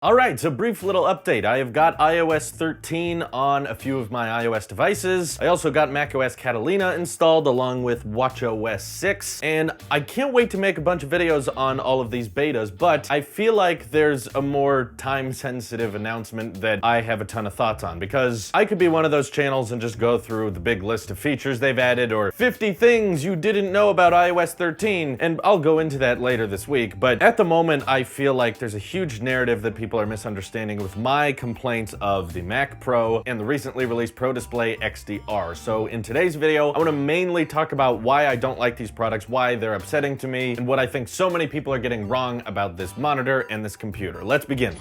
Alright, so brief little update. I have got iOS 13 on a few of my iOS devices. I also got macOS Catalina installed along with watchOS 6, and I can't wait to make a bunch of videos on all of these betas, but I feel like there's a more time-sensitive announcement that I have a ton of thoughts on, because I could be one of those channels and just go through the big list of features they've added, or 50 things you didn't know about iOS 13, and I'll go into that later this week, but at the moment I feel like there's a huge narrative that people are misunderstanding with my complaints of the Mac Pro and the recently released Pro Display XDR. So in today's video, I want to mainly talk about why I don't like these products, why they're upsetting to me, and what I think so many people are getting wrong about this monitor and this computer. Let's begin.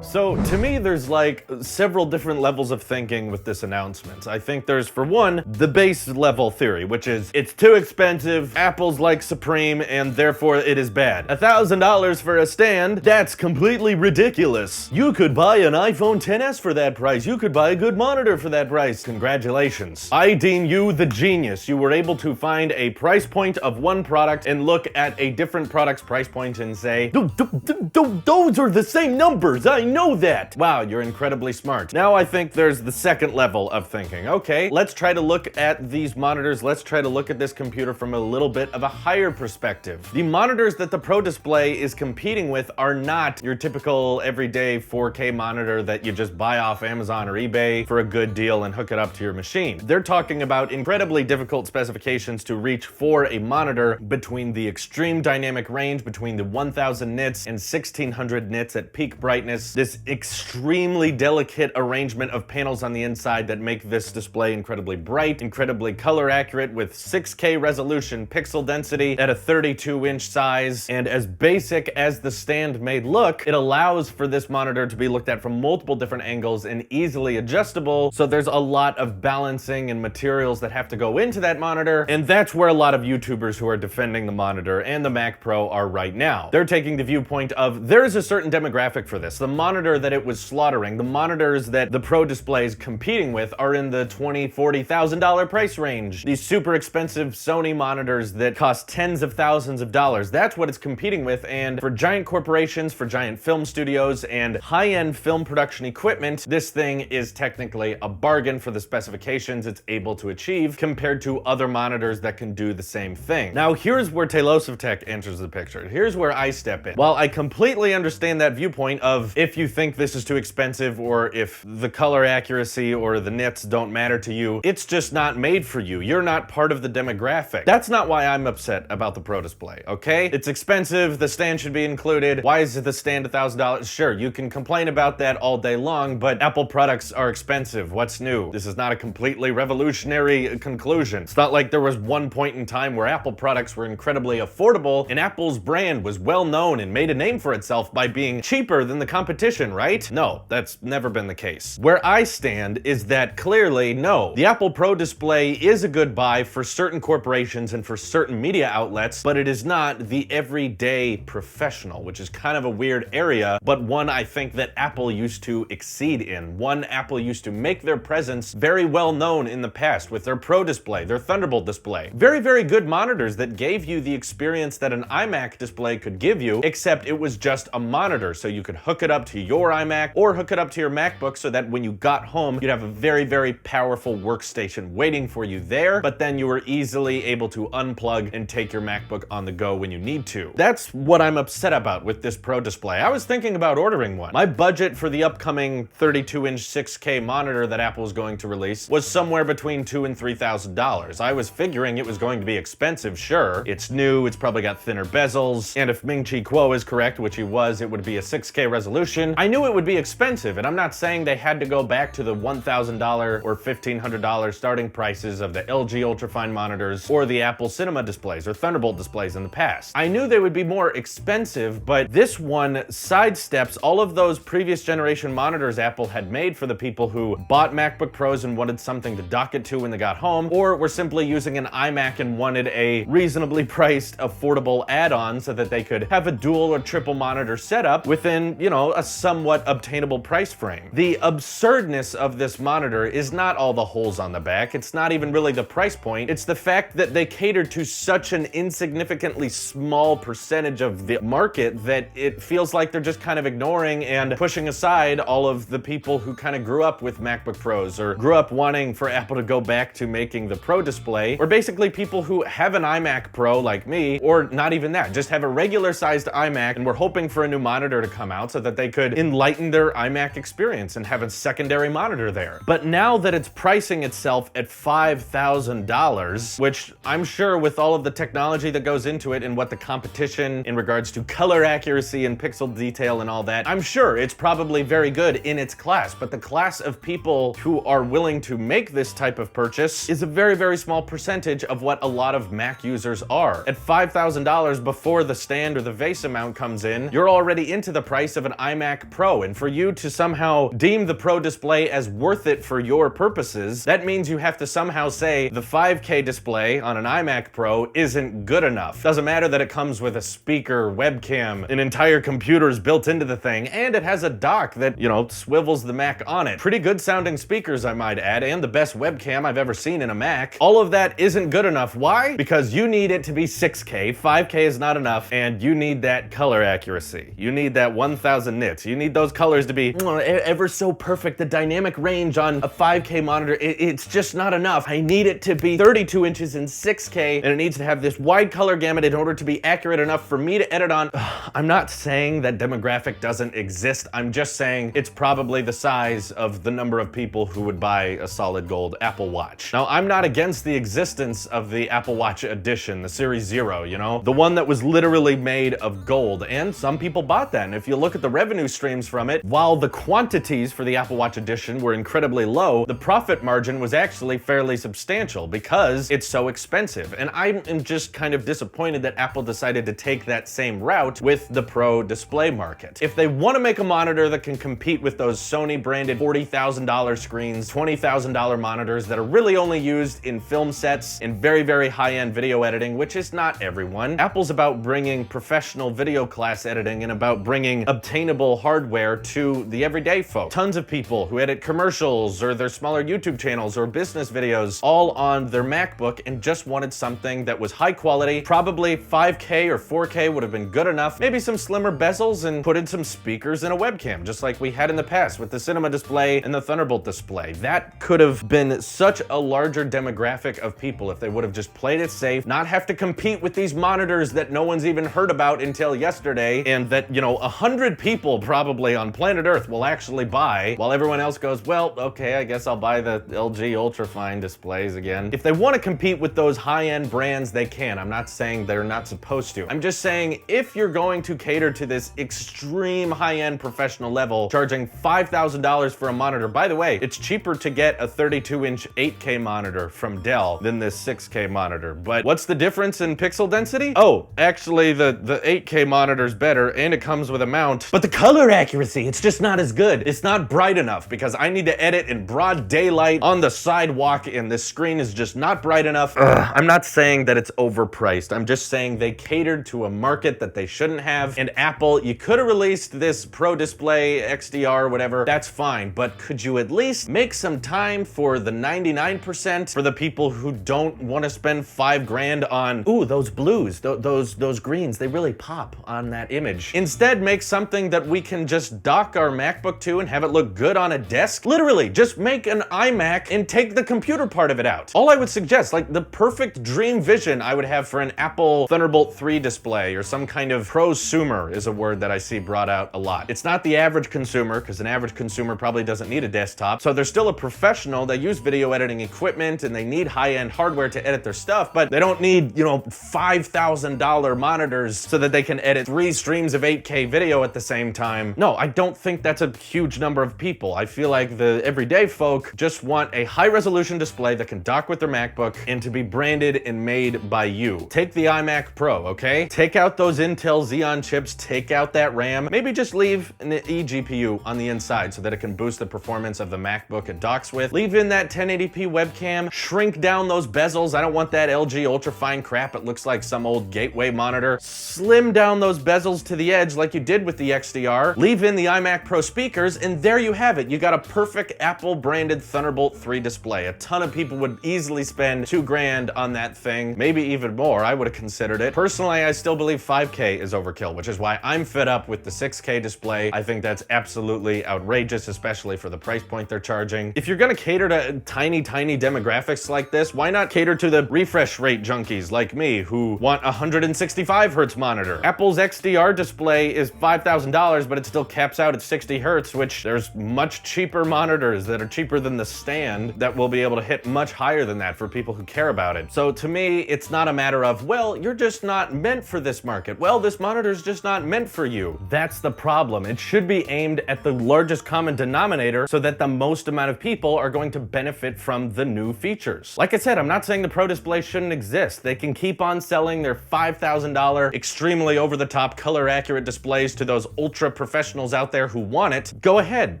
So, to me, there's like several different levels of thinking with this announcement. I think there's, for one, the base level theory, which is it's too expensive, Apple's like Supreme, and therefore it is bad. $1,000 for a stand? That's completely ridiculous. You could buy an iPhone XS for that price. You could buy a good monitor for that price. Congratulations. I deem you the genius. You were able to find a price point of one product and look at a different product's price point and say, those are the same numbers, I know that. Wow, you're incredibly smart. Now I think there's the second level of thinking. Okay, let's try to look at these monitors. Let's try to look at this computer from a little bit of a higher perspective. The monitors that the Pro Display is competing with are not your typical everyday 4K monitor that you just buy off Amazon or eBay for a good deal and hook it up to your machine. They're talking about incredibly difficult specifications to reach for a monitor between the extreme dynamic range between the 1000 nits and 1600 nits at peak brightness. This extremely delicate arrangement of panels on the inside that make this display incredibly bright, incredibly color accurate with 6K resolution, pixel density at a 32-inch size, and as basic as the stand may look, it allows for this monitor to be looked at from multiple different angles and easily adjustable, so there's a lot of balancing and materials that have to go into that monitor, and that's where a lot of YouTubers who are defending the monitor and the Mac Pro are right now. They're taking the viewpoint of, there's a certain demographic for this. The monitor that it was slaughtering, the monitors that the Pro Display is competing with are in the $20,000, $40,000 price range. These super expensive Sony monitors that cost tens of thousands of dollars. That's what it's competing with, and for giant corporations, for giant film studios, and high-end film production equipment, this thing is technically a bargain for the specifications it's able to achieve compared to other monitors that can do the same thing. Now, here's where Talos of Tech enters the picture. Here's where I step in. While I completely understand that viewpoint of if you think this is too expensive or if the color accuracy or the nits don't matter to you, it's just not made for you. You're not part of the demographic. That's not why I'm upset about the Pro Display, okay? It's expensive, the stand should be included. Why is the stand $1,000? Sure, you can complain about that all day long, but Apple products are expensive. What's new? This is not a completely revolutionary conclusion. It's not like there was one point in time where Apple products were incredibly affordable and Apple's brand was well known and made a name for itself by being cheaper than the competition, right? No, that's never been the case. Where I stand is that clearly, no, the Apple Pro Display is a good buy for certain corporations and for certain media outlets, but it is not the everyday professional, which is kind of a weird area, but one I think that Apple used to exceed in. One Apple used to make their presence very well known in the past with their Pro Display, their Thunderbolt display. Very, very good monitors that gave you the experience that an iMac display could give you, except it was just a monitor, so you could hook it up to your iMac or hook it up to your MacBook so that when you got home, you'd have a very, very powerful workstation waiting for you there, but then you were easily able to unplug and take your MacBook on the go when you need to. That's what I'm upset about with this Pro Display. I was thinking about ordering one. My budget for the upcoming 32-inch 6K monitor that Apple is going to release was somewhere between $2,000 and $3,000. I was figuring it was going to be expensive, sure. It's new, it's probably got thinner bezels, and if Ming-Chi Kuo is correct, which he was, it would be a 6K resolution. I knew it would be expensive, and I'm not saying they had to go back to the $1,000 or $1,500 starting prices of the LG Ultrafine monitors or the Apple Cinema displays or Thunderbolt displays in the past. I knew they would be more expensive, but this one sidesteps all of those previous generation monitors Apple had made for the people who bought MacBook Pros and wanted something to dock it to when they got home, or were simply using an iMac and wanted a reasonably priced, affordable add-on so that they could have a dual or triple monitor setup within, you know, a somewhat obtainable price frame. The absurdness of this monitor is not all the holes on the back, it's not even really the price point, it's the fact that they cater to such an insignificantly small percentage of the market that it feels like they're just kind of ignoring and pushing aside all of the people who kind of grew up with MacBook Pros or grew up wanting for Apple to go back to making the Pro display, or basically people who have an iMac Pro like me, or not even that, just have a regular sized iMac and we're hoping for a new monitor to come out so that they could enlighten their iMac experience and have a secondary monitor there. But now that it's pricing itself at $5,000, which I'm sure with all of the technology that goes into it and what the competition in regards to color accuracy and pixel detail and all that, I'm sure it's probably very good in its class, but the class of people who are willing to make this type of purchase is a very, very small percentage of what a lot of Mac users are. At $5,000 before the stand or the vase amount comes in, you're already into the price of an iMac Pro, and for you to somehow deem the Pro display as worth it for your purposes, that means you have to somehow say the 5K display on an iMac Pro isn't good enough. Doesn't matter that it comes with a speaker, webcam, an entire computer's built into the thing, and it has a dock that, you know, swivels the Mac on it. Pretty good sounding speakers, I might add, and the best webcam I've ever seen in a Mac. All of that isn't good enough. Why? Because you need it to be 6K, 5K is not enough, and you need that color accuracy. You need that 1000 nits. You need those colors to be ever so perfect. The dynamic range on a 5K monitor, it's just not enough. I need it to be 32 inches in 6K, and it needs to have this wide color gamut in order to be accurate enough for me to edit on. I'm not saying that demographic doesn't exist. I'm just saying it's probably the size of the number of people who would buy a solid gold Apple Watch. Now, I'm not against the existence of the Apple Watch Edition, the Series Zero, you know, the one that was literally made of gold, and some people bought that. And if you look at the revenue streams from it, while the quantities for the Apple Watch Edition were incredibly low, the profit margin was actually fairly substantial because it's so expensive. And I am just kind of disappointed that Apple decided to take that same route with the Pro display market. If they want to make a monitor that can compete with those Sony branded $40,000 screens, $20,000 monitors that are really only used in film sets, in very, very high-end video editing, which is not everyone. Apple's about bringing professional video class editing and about bringing obtainable hardware to the everyday folk. Tons of people who edit commercials or their smaller YouTube channels or business videos all on their MacBook and just wanted something that was high quality. Probably 5K or 4K would have been good enough. Maybe some slimmer bezels and put in some speakers and a webcam, just like we had in the past with the Cinema display and the Thunderbolt display. That could have been such a larger demographic of people if they would have just played it safe, not have to compete with these monitors that no one's even heard about until yesterday, and that, you know, 100 people probably on planet Earth will actually buy, while everyone else goes, well, okay, I guess I'll buy the LG ultra-fine displays again. If they want to compete with those high-end brands, they can. I'm not saying they're not supposed to. I'm just saying if you're going to cater to this extreme high-end professional level, charging $5,000 for a monitor, by the way, it's cheaper to get a 32-inch 8K monitor from Dell than this 6K monitor. But what's the difference in pixel density? Oh, actually the 8K monitor's better and it comes with a mount, but the color accuracy, it's just not as good. It's not bright enough because I need to edit in broad daylight on the sidewalk and this screen is just not bright enough. I'm not saying that it's overpriced. I'm just saying they catered to a market that they shouldn't have. And Apple, you could have released this Pro display, XDR, whatever, that's fine, but could you at least make some time for the 99% for the people who don't want to spend $5,000 on, ooh, those blues, those greens, they really pop on that image. Instead, make something that we can just dock our MacBook to and have it look good on a desk. Literally, just make an iMac and take the computer part of it out. All I would suggest, like the perfect dream vision I would have for an Apple Thunderbolt 3 display or some kind of prosumer is a word that I see brought out a lot. It's not the average consumer, because an average consumer probably doesn't need a desktop. So they're still a professional. They use video editing equipment and they need high-end hardware to edit their stuff, but they don't need, you know, $5,000 monitors so that they can edit 3 streams of 8K video at the same time. No, I don't think that's a huge number of people. I feel like the everyday folk just want a high-resolution display that can dock with their MacBook and to be branded and made by you. Take the iMac Pro, okay? Take out those Intel Xeon chips, take out that RAM, maybe just leave an eGPU on the inside so that it can boost the performance of the MacBook it docks with. Leave in that 1080p webcam, shrink down those bezels. I don't want that LG ultrafine crap. It looks like some old gateway monitor. Slim down those bezels to the edge like you did with the XDR XDR, leave in the iMac Pro speakers, and there you have it. You got a perfect Apple branded Thunderbolt 3 display. A ton of people would easily spend $2,000 on that thing, maybe even more. I would have considered it. Personally, I still believe 5K is overkill, which is why I'm fed up with the 6K display. I think that's absolutely outrageous, especially for the price point they're charging. If you're gonna cater to tiny demographics like this, why not cater to the refresh rate junkies like me who want a 165 hertz monitor? Apple's XDR display is $5,000, but it still caps out at 60 hertz, which there's much cheaper monitors that are cheaper than the stand that will be able to hit much higher than that for people who care about it. So to me, it's not a matter of, well, you're just not meant for this market. Well, this monitor's just not meant for you. That's the problem. It should be aimed at the largest common denominator so that the most amount of people are going to benefit from the new features. Like I said, I'm not saying the Pro display shouldn't exist. They can keep on selling their $5,000 extremely over-the-top color-accurate displays to those ultra professionals out there who want it. Go ahead,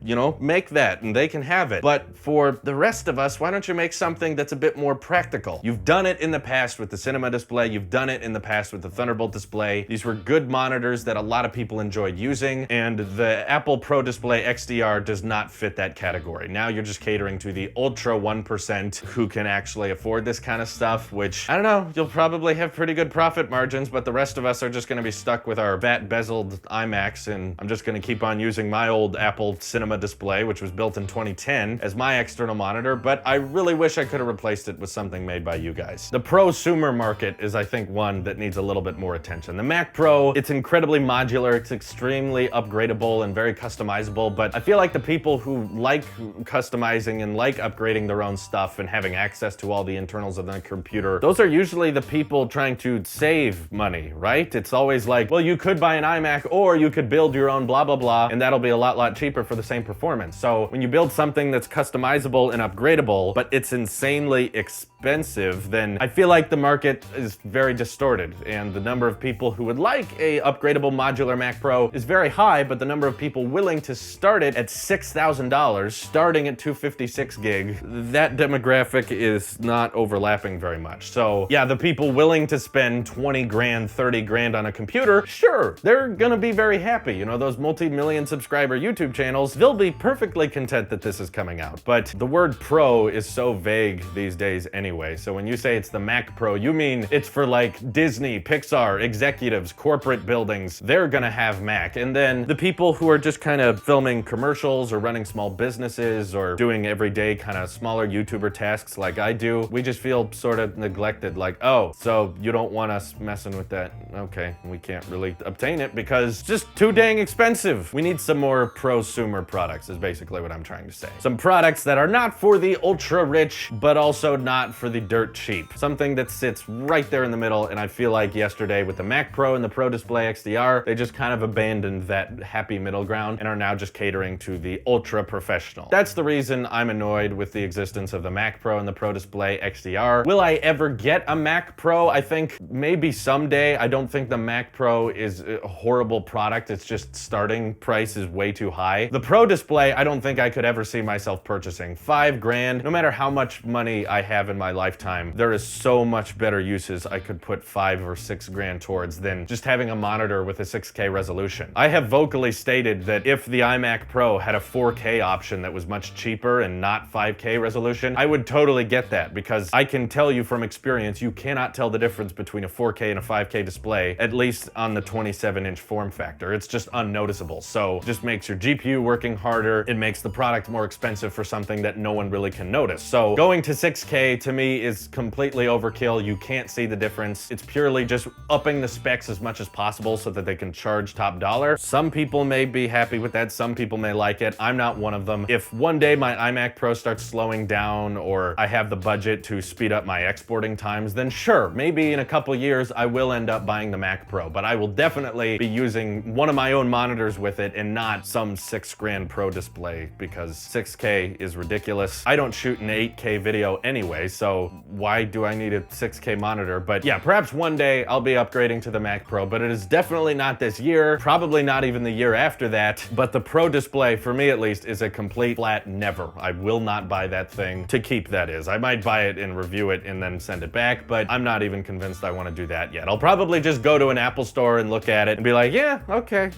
you know, make that and they can have it. But for the rest of us, why don't you make something that's a bit more practical? You've done it in the past with the Cinema display. You've done it in the past with the Thunderbolt display. These were good monitors that a lot of people enjoyed using, and the Apple Pro Display XDR does not fit that category. Now you're just catering to the ultra 1% who can actually afford this kind of stuff, which, I don't know, you'll probably have pretty good profit margins, but the rest of us are just gonna be stuck with our VAT bezeled iMacs, and I'm just gonna keep on using my old Apple Cinema display, which was built in 2010, as my external monitor, but I really wish I could have replaced it with something made by you guys. The prosumer market is, I think, one that needs a little bit more attention. The Mac Pro, it's incredibly modular, it's extremely upgradable and very customizable, but I feel like the people who like customizing and like upgrading their own stuff and having access to all the internals of the computer, those are usually the people trying to save money, right? It's always like, well, you could buy an iMac or you could build your own blah, blah, blah, and that'll be a lot cheaper for the same performance. So when you build something that's customizable and upgradable, but it's insanely expensive, then I feel like the market is very distorted, and the number of people who would like a upgradable modular Mac Pro is very high, but the number of people willing to start it at $6,000, starting at 256 gig, that demographic is not overlapping very much. So yeah, the people willing to spend 20 grand, 30 grand on a computer, sure, they're gonna be very happy. You know, those multi-million subscriber YouTube channels, they'll be perfectly content that this is coming out. But the word pro is so vague these days anyway. So when you say it's the Mac Pro, you mean it's for like Disney, Pixar, executives, corporate buildings. They're gonna have Mac. And then the people who are just kind of filming commercials or running small businesses or doing everyday kind of smaller YouTuber tasks like I do, we just feel sort of neglected. Like, oh, so you don't want us messing with that? Okay, we can't really obtain it because it's just too dang expensive. We need some more prosumer products is basically what I'm trying to say. Some products that are not for the ultra rich, but also not for the dirt cheap. Something that sits right there in the middle, and I feel like yesterday with the Mac Pro and the Pro Display XDR, they just kind of abandoned that happy middle ground and are now just catering to the ultra professional. That's the reason I'm annoyed with the existence of the Mac Pro and the Pro Display XDR. Will I ever get a Mac Pro? I think maybe someday. I don't think the Mac Pro is a horrible product. It's just starting price is way too high. The Pro Display, I don't think I could ever see myself purchasing. $5 grand, no matter how much money I have in my lifetime, there is so much better uses I could put 5 or 6 grand towards than just having a monitor with a 6K resolution. I have vocally stated that if the iMac Pro had a 4K option that was much cheaper and not 5K resolution, I would totally get that, because I can tell you from experience, you cannot tell the difference between a 4K and a 5K display, at least on the 27-inch form factor. It's just unnoticeable. So it just makes your GPU working harder. It makes the product more expensive for something that no one really can notice. So going to 6K to me is completely overkill. You can't see the difference. It's purely just upping the specs as much as possible so that they can charge top dollar. Some people may be happy with that. Some people may like it. I'm not one of them. If one day my iMac Pro starts slowing down or I have the budget to speed up my exporting times, then sure, maybe in a couple years I will end up buying the Mac Pro, but I will definitely be using one of my own monitors with it and not some 6 grand Pro display, because 6K is ridiculous. I don't shoot an 8K video anyway, so why do I need a 6K monitor? But yeah, perhaps one day I'll be upgrading to the Mac Pro, but it is definitely not this year, probably not even the year after that. But the Pro display, for me at least, is a complete flat never. I will not buy that thing to keep, that is. I might buy it and review it and then send it back, but I'm not even convinced I want to do that yet. I'll probably just go to an Apple store and look at it and be like, yeah, okay,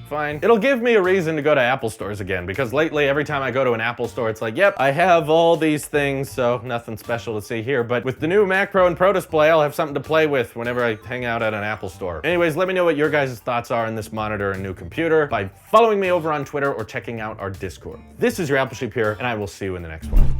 fine. It'll give me a reason to go to Apple stores again, because lately every time I go to an Apple store, it's like, yep, I have all these things, so nothing special to see here. But with the new Mac Pro and Pro Display, I'll have something to play with whenever I hang out at an Apple store. Anyways, let me know what your guys' thoughts are on this monitor and new computer by following me over on Twitter or checking out our Discord. This is your Apple Sheep here, and I will see you in the next one.